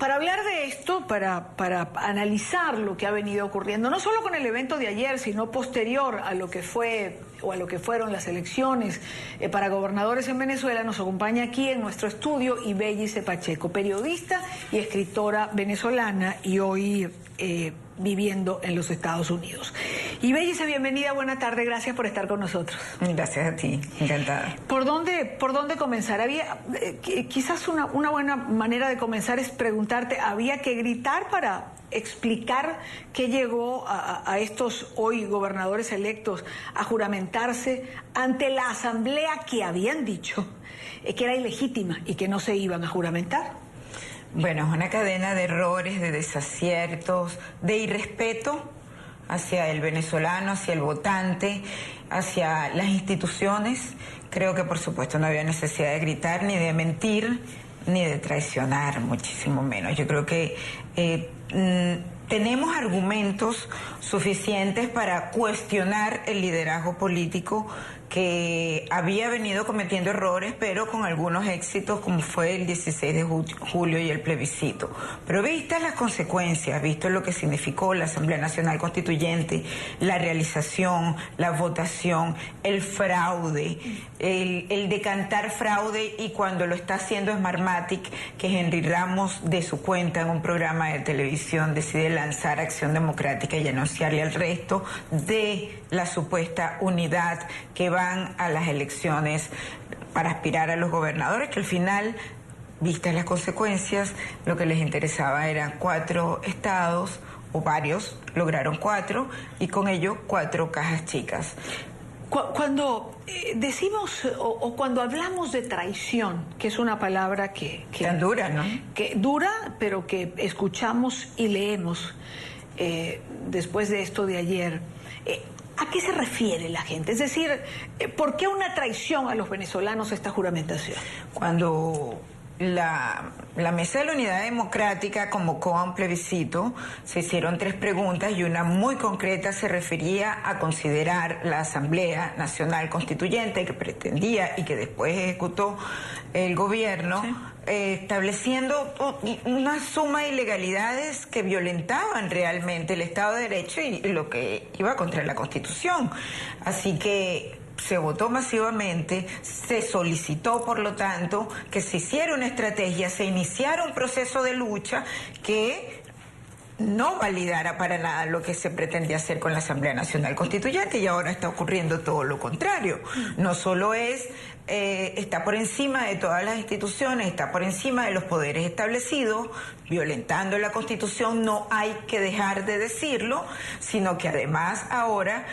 para hablar de esto, para analizar lo que ha venido ocurriendo, no solo con el evento de ayer, sino posterior a lo que fue o a lo que fueron las elecciones para gobernadores en Venezuela, nos acompaña aquí en nuestro estudio Ibellice Pacheco, periodista y escritora venezolana y hoy viviendo en los Estados Unidos. Ibellice, bienvenida, buena tarde, gracias por estar con nosotros. Gracias a ti, encantada. ¿Por dónde comenzar? Había quizás una buena manera de comenzar es preguntarte, ¿había que gritar para explicar qué llegó a estos hoy gobernadores electos a juramentarse ante la asamblea que habían dicho que era ilegítima y que no se iban a juramentar? Bueno, es una cadena de errores, de desaciertos, de irrespeto hacia el venezolano, hacia el votante, hacia las instituciones. Creo que por supuesto no había necesidad de gritar, ni de mentir, ni de traicionar, muchísimo menos. Yo creo que tenemos argumentos suficientes para cuestionar el liderazgo político que había venido cometiendo errores, pero con algunos éxitos, como fue el 16 de julio y el plebiscito. Pero vistas las consecuencias, visto lo que significó la Asamblea Nacional Constituyente, la realización, la votación, el fraude, el decantar fraude, y cuando lo está haciendo Smartmatic, que Henry Ramos, de su cuenta en un programa de televisión, decide lanzar Acción Democrática y anunciarle al resto de la supuesta unidad que van a las elecciones para aspirar a los gobernadores, que al final, vistas las consecuencias, lo que les interesaba eran 4 estados, o varios, lograron 4, y con ello 4 cajas chicas. Cuando decimos o cuando hablamos de traición, que es una palabra que tan dura, ¿no? Que dura, pero que escuchamos y leemos después de esto de ayer, ¿a qué se refiere la gente? Es decir, ¿por qué una traición a los venezolanos esta juramentación? Cuando la Mesa de la Unidad Democrática convocó a un plebiscito, se hicieron 3 preguntas y una muy concreta se refería a considerar la Asamblea Nacional Constituyente, que pretendía y que después ejecutó el gobierno, sí, estableciendo una suma de ilegalidades que violentaban realmente el Estado de Derecho y lo que iba contra la Constitución. Así que se votó masivamente, se solicitó, por lo tanto, que se hiciera una estrategia, se iniciara un proceso de lucha que no validara para nada lo que se pretendía hacer con la Asamblea Nacional Constituyente, y ahora está ocurriendo todo lo contrario. No solo está por encima de todas las instituciones, está por encima de los poderes establecidos, violentando la Constitución, no hay que dejar de decirlo, sino que además ahora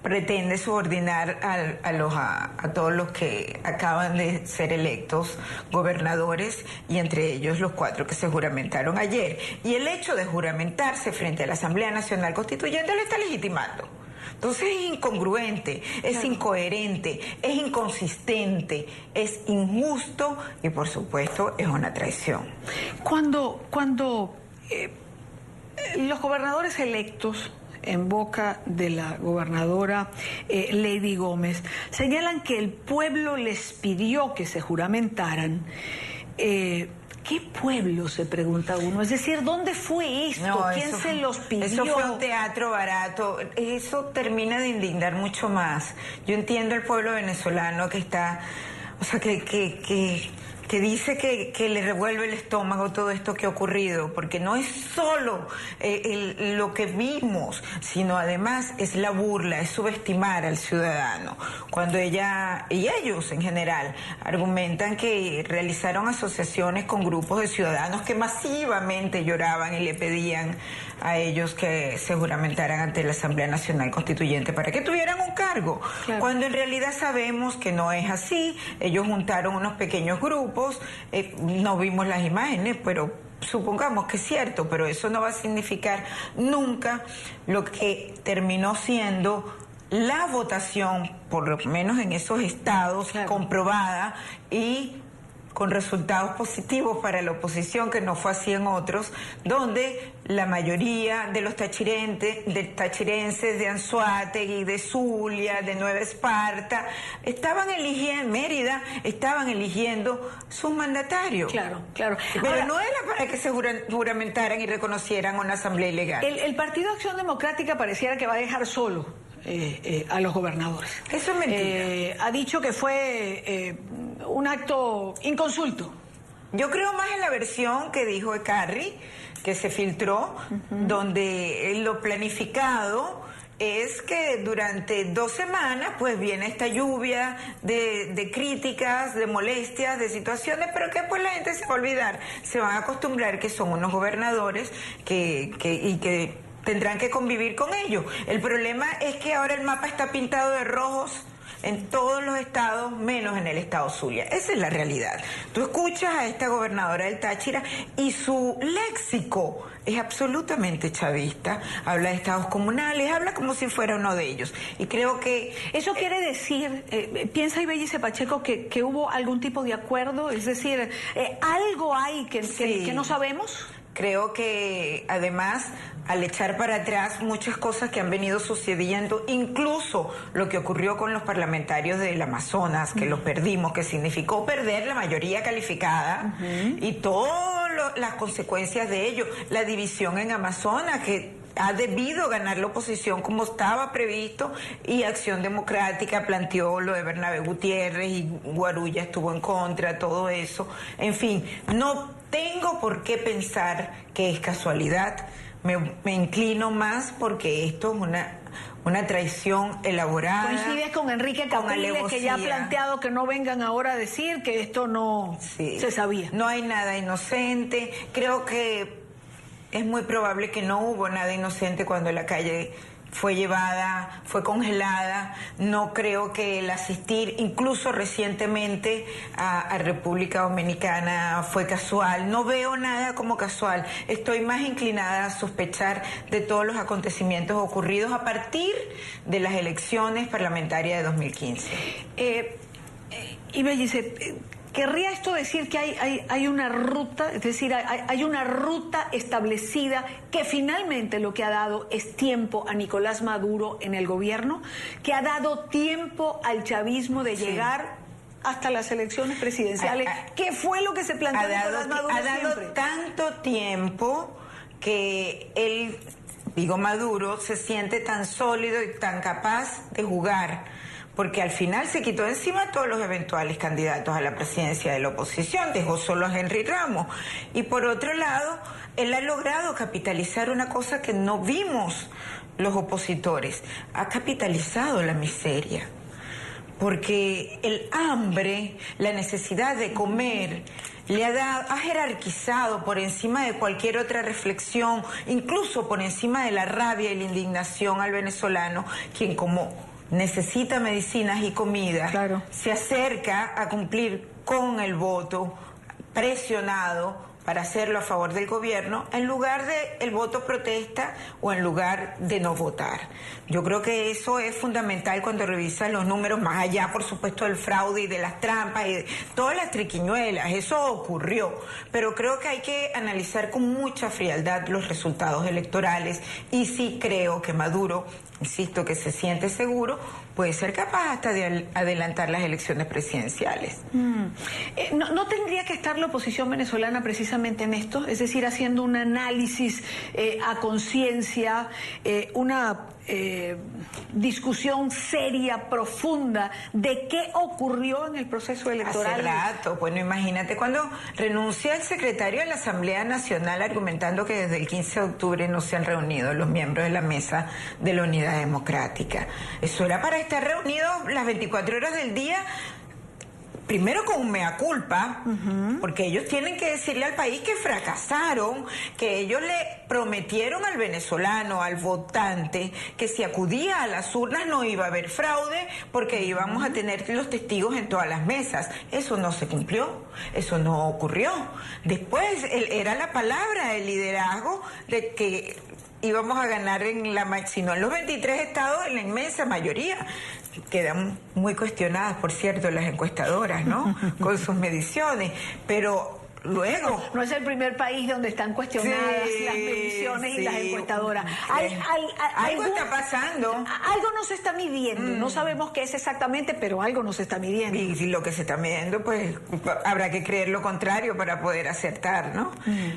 pretende subordinar a todos los que acaban de ser electos gobernadores, y entre ellos los 4 que se juramentaron ayer. Y el hecho de juramentarse frente a la Asamblea Nacional Constituyente lo está legitimando. Entonces es incongruente, es incoherente, es inconsistente, es injusto y por supuesto es una traición. Cuando los gobernadores electos, en boca de la gobernadora Lady Gómez, señalan que el pueblo les pidió que se juramentaran, ¿qué pueblo?, se pregunta uno. Es decir, ¿dónde fue esto? No, ¿quién se los pidió? Eso fue un teatro barato. Eso termina de indignar mucho más. Yo entiendo el pueblo venezolano que está, o sea, que dice que le revuelve el estómago todo esto que ha ocurrido, porque no es solo lo que vimos, sino además es la burla, es subestimar al ciudadano. Cuando ella y ellos en general argumentan que realizaron asociaciones con grupos de ciudadanos que masivamente lloraban y le pedían a ellos que se juramentaran ante la Asamblea Nacional Constituyente para que tuvieran un cargo, claro, cuando en realidad sabemos que no es así. Ellos juntaron unos pequeños grupos, no vimos las imágenes, pero supongamos que es cierto, pero eso no va a significar nunca lo que terminó siendo la votación, por lo menos en esos estados, claro, comprobada y con resultados positivos para la oposición, que no fue así en otros, donde la mayoría de los tachirenses de Anzoátegui, de Zulia, de Nueva Esparta, estaban eligiendo, Mérida, estaban eligiendo sus mandatarios. Claro, claro. Pero ahora, no es la para que se juramentaran y reconocieran una asamblea ilegal. El Partido Acción Democrática pareciera que va a dejar solo a los gobernadores. Eso es mentira. Ha dicho que fue un acto inconsulto. Yo creo más en la versión que dijo Ecarri, que se filtró, donde lo planificado es que durante 2 semanas pues viene esta lluvia de críticas, de molestias, de situaciones, pero que pues la gente se va a olvidar, se van a acostumbrar que son unos gobernadores que tendrán que convivir con ellos. El problema es que ahora el mapa está pintado de rojos en todos los estados, menos en el estado Zulia. Esa es la realidad. Tú escuchas a esta gobernadora del Táchira y su léxico es absolutamente chavista. Habla de estados comunales, habla como si fuera uno de ellos. Y creo que... ¿Eso quiere decir, piensa Ibellice Pacheco, que hubo algún tipo de acuerdo? Es decir, ¿algo hay que no sabemos? Creo que además, al echar para atrás muchas cosas que han venido sucediendo, incluso lo que ocurrió con los parlamentarios del Amazonas, que los perdimos, que significó perder la mayoría calificada, y todas las consecuencias de ello, la división en Amazonas, que ha debido ganar la oposición como estaba previsto, y Acción Democrática planteó lo de Bernabé Gutiérrez y Guarulla estuvo en contra, todo eso. En fin, no tengo por qué pensar que es casualidad. Me inclino más porque esto es una traición elaborada. Coincide con Enrique Capriles, que ya ha planteado que no vengan ahora a decir que esto no se sabía. No hay nada inocente. Creo que es muy probable que no hubo nada inocente cuando la calle fue llevada, fue congelada. No creo que el asistir, incluso recientemente, a República Dominicana fue casual. No veo nada como casual. Estoy más inclinada a sospechar de todos los acontecimientos ocurridos a partir de las elecciones parlamentarias de 2015. Ibellice, ¿querría esto decir que hay una ruta, es decir, hay una ruta establecida que finalmente lo que ha dado es tiempo a Nicolás Maduro en el gobierno, que ha dado tiempo al chavismo de llegar hasta las elecciones presidenciales? ¿Qué fue lo que se planteó Nicolás Maduro siempre? Ha dado tanto tiempo que él, Maduro, se siente tan sólido y tan capaz de jugar, porque al final se quitó encima a todos los eventuales candidatos a la presidencia de la oposición, dejó solo a Henry Ramos. Y por otro lado, él ha logrado capitalizar una cosa que no vimos los opositores, ha capitalizado la miseria, porque el hambre, la necesidad de comer, ha jerarquizado por encima de cualquier otra reflexión, incluso por encima de la rabia y la indignación al venezolano, quien como necesita medicinas y comida, se acerca a cumplir con el voto presionado para hacerlo a favor del gobierno, en lugar de el voto protesta o en lugar de no votar. Yo creo que eso es fundamental cuando revisan los números, más allá, por supuesto, del fraude y de las trampas y de todas las triquiñuelas. Eso ocurrió, pero creo que hay que analizar con mucha frialdad los resultados electorales, y sí creo que Maduro, insisto, que se siente seguro, puede ser capaz hasta de adelantar las elecciones presidenciales. ¿No tendría que estar la oposición venezolana precisamente en esto? Es decir, haciendo un análisis a conciencia, una discusión seria, profunda, de qué ocurrió en el proceso electoral. Hace rato, bueno, imagínate cuando renuncia el secretario de la Asamblea Nacional argumentando que desde el 15 de octubre no se han reunido los miembros de la mesa de la Unidad Democrática. Eso era para estar reunidos las 24 horas del día, primero con un mea culpa, porque ellos tienen que decirle al país que fracasaron, que ellos le prometieron al venezolano, al votante, que si acudía a las urnas no iba a haber fraude, porque íbamos a tener los testigos en todas las mesas. Eso no se cumplió, eso no ocurrió. Después era la palabra, el liderazgo de que íbamos a ganar si no en los 23 estados, en la inmensa mayoría. Quedan muy cuestionadas, por cierto, las encuestadoras, ¿no? Con sus mediciones. Pero luego. No es el primer país donde están cuestionadas las mediciones y las encuestadoras. Algo está pasando. Algo no se está midiendo. No sabemos qué es exactamente, pero algo no se está midiendo. Y si lo que se está midiendo, pues habrá que creer lo contrario para poder acertar, ¿no?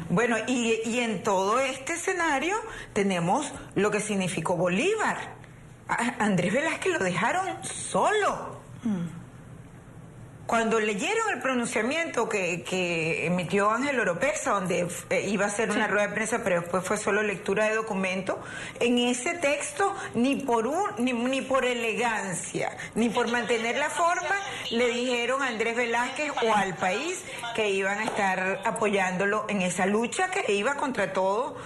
Bueno, y en todo este escenario tenemos lo que significó Bolívar. A Andrés Velázquez lo dejaron solo. Cuando leyeron el pronunciamiento que emitió Ángel Oropesa, donde iba a ser una rueda de prensa, pero después fue solo lectura de documento, en ese texto, ni por elegancia, ni por mantener la forma, le dijeron a Andrés Velázquez o al país que iban a estar apoyándolo en esa lucha que iba contra todo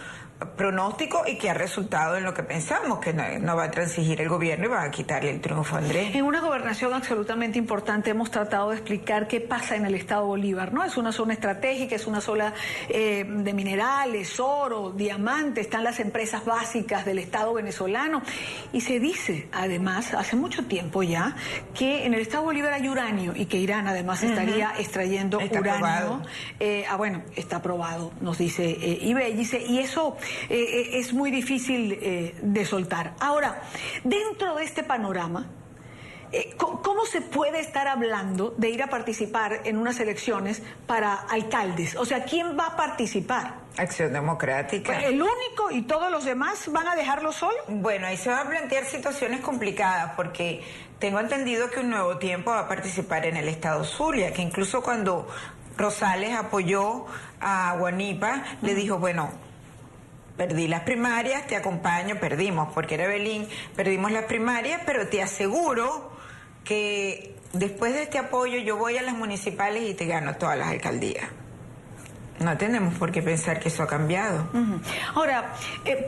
pronóstico y que ha resultado en lo que pensamos, que no va a transigir el gobierno y va a quitarle el triunfo a Andrés. En una gobernación absolutamente importante hemos tratado de explicar qué pasa en el estado Bolívar, ¿no? Es una zona estratégica, es una zona de minerales, oro, diamantes, están las empresas básicas del estado venezolano y se dice, además, hace mucho tiempo ya, que en el estado Bolívar hay uranio y que Irán además estaría extrayendo uranio. Bueno, está aprobado, nos dice Ibellice, y eso es muy difícil de soltar. Ahora, dentro de este panorama, ¿cómo se puede estar hablando de ir a participar en unas elecciones para alcaldes? O sea, ¿quién va a participar? Acción Democrática. Pues ¿el único y todos los demás van a dejarlo solo? Bueno, ahí se van a plantear situaciones complicadas porque tengo entendido que Un Nuevo Tiempo va a participar en el estado Zulia, que incluso cuando Rosales apoyó a Guanipa, le dijo, bueno, perdí las primarias, te acompaño, perdimos porque era Belín, perdimos las primarias, pero te aseguro que después de este apoyo yo voy a las municipales y te gano todas las alcaldías. No tenemos por qué pensar que eso ha cambiado. Ahora,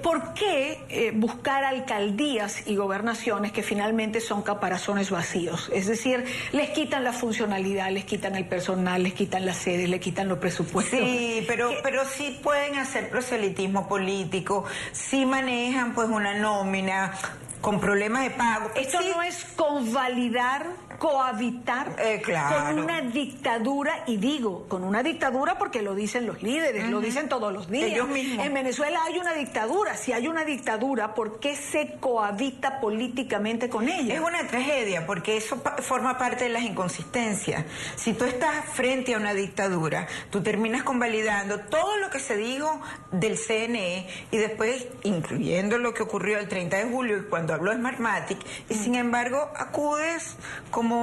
¿por qué buscar alcaldías y gobernaciones que finalmente son caparazones vacíos? Es decir, les quitan la funcionalidad, les quitan el personal, les quitan las sedes, les quitan los presupuestos. Sí, pero sí pueden hacer proselitismo político, sí manejan pues una nómina con problemas de pago. Esto sí. No es convalidar, cohabitar claro. con una dictadura, y digo, con una dictadura porque lo dicen los líderes, lo dicen todos los días. Ellos mismos. En Venezuela hay una dictadura, si hay una dictadura, ¿por qué se cohabita políticamente con ella? Es una tragedia porque eso forma parte de las inconsistencias. Si tú estás frente a una dictadura, tú terminas convalidando todo lo que se dijo del CNE y después, incluyendo lo que ocurrió el 30 de julio y cuando habló Smartmatic, y sin embargo acudes como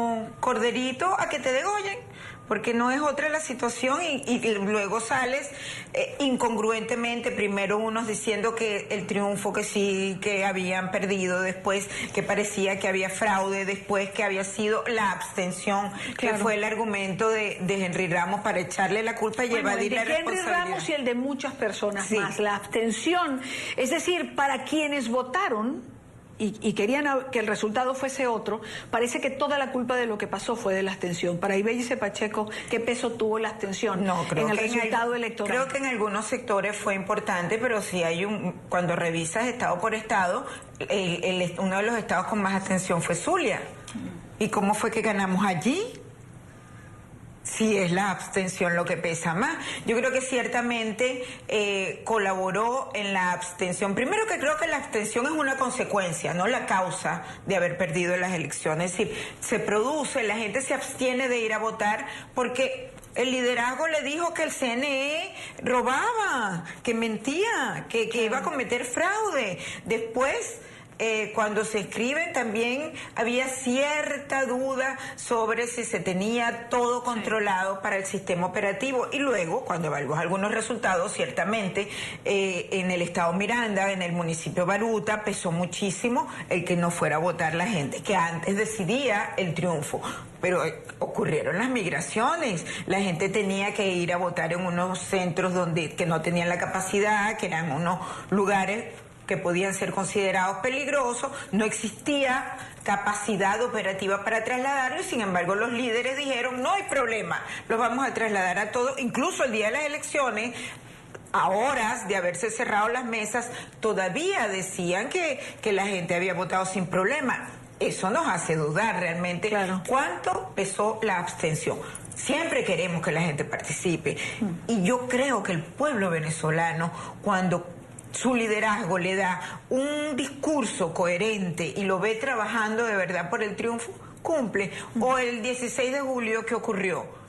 corderito a que te degollen, porque no es otra la situación y luego sales incongruentemente, primero unos diciendo que el triunfo que sí, que habían perdido, después que parecía que había fraude, después que había sido la abstención, que fue el argumento de Henry Ramos para echarle la culpa y evadir la responsabilidad. Henry Ramos y el de muchas personas más, la abstención, es decir, para quienes votaron y querían que el resultado fuese otro, parece que toda la culpa de lo que pasó fue de la abstención. Para Ibellice Pacheco, ¿qué peso tuvo la abstención en el resultado electoral? Creo que en algunos sectores fue importante, pero sí hay cuando revisas estado por estado, uno de los estados con más abstención fue Zulia. ¿Y cómo fue que ganamos allí? Sí, es la abstención lo que pesa más. Yo creo que ciertamente colaboró en la abstención. Primero que creo que la abstención es una consecuencia, no la causa de haber perdido las elecciones. Es decir, se produce, la gente se abstiene de ir a votar porque el liderazgo le dijo que el CNE robaba, que mentía, que iba a cometer fraude. Después, cuando se escriben también había cierta duda sobre si se tenía todo controlado para el sistema operativo, y luego cuando evaluas algunos resultados, ciertamente en el estado Miranda, en el municipio Baruta, pesó muchísimo el que no fuera a votar la gente, que antes decidía el triunfo. Pero ocurrieron las migraciones, la gente tenía que ir a votar en unos centros que no tenían la capacidad, que eran unos lugares que podían ser considerados peligrosos, no existía capacidad operativa para trasladarlo, y sin embargo los líderes dijeron, no hay problema, los vamos a trasladar a todos, incluso el día de las elecciones, a horas de haberse cerrado las mesas, todavía decían que la gente había votado sin problema. Eso nos hace dudar realmente cuánto pesó la abstención. Siempre queremos que la gente participe. Y yo creo que el pueblo venezolano, cuando su liderazgo le da un discurso coherente y lo ve trabajando de verdad por el triunfo, cumple. O el 16 de julio, ¿qué ocurrió?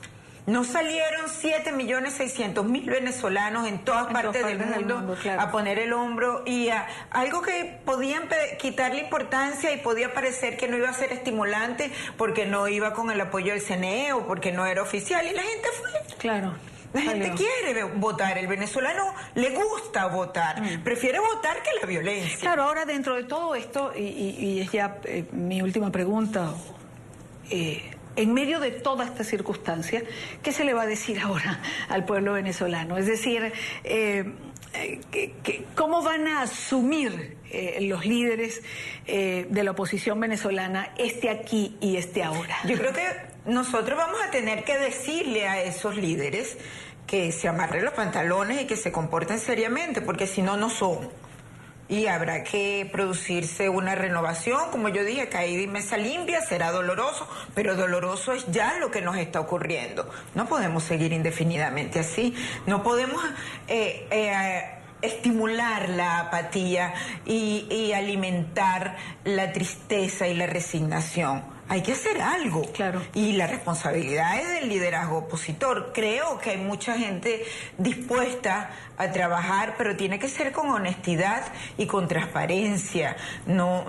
No salieron 7.600.000 venezolanos en todas partes del mundo claro, a poner el hombro y a algo que podían quitarle importancia y podía parecer que no iba a ser estimulante porque no iba con el apoyo del CNE o porque no era oficial, y la gente fue. Claro. La gente quiere votar, el venezolano le gusta votar, prefiere votar que la violencia. Claro, ahora dentro de todo esto, y es ya mi última pregunta, en medio de toda esta circunstancia, ¿qué se le va a decir ahora al pueblo venezolano? Es decir, ¿cómo van a asumir los líderes de la oposición venezolana este aquí y este ahora? Yo creo que nosotros vamos a tener que decirle a esos líderes que se amarren los pantalones y que se comporten seriamente, porque si no, no son. Y habrá que producirse una renovación, como yo dije, caída y mesa limpia, será doloroso, pero doloroso es ya lo que nos está ocurriendo. No podemos seguir indefinidamente así, no podemos estimular la apatía y alimentar la tristeza y la resignación. Hay que hacer algo. Claro. Y la responsabilidad es del liderazgo opositor. Creo que hay mucha gente dispuesta a trabajar, pero tiene que ser con honestidad y con transparencia. No,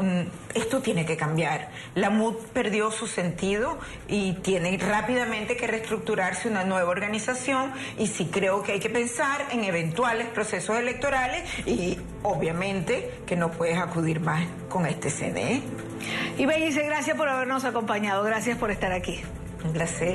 esto tiene que cambiar. La MUD perdió su sentido y tiene rápidamente que reestructurarse una nueva organización, y sí creo que hay que pensar en eventuales procesos electorales y obviamente que no puedes acudir más con este CNE. Y Bellice, gracias por habernos acompañado, gracias por estar aquí. Un placer.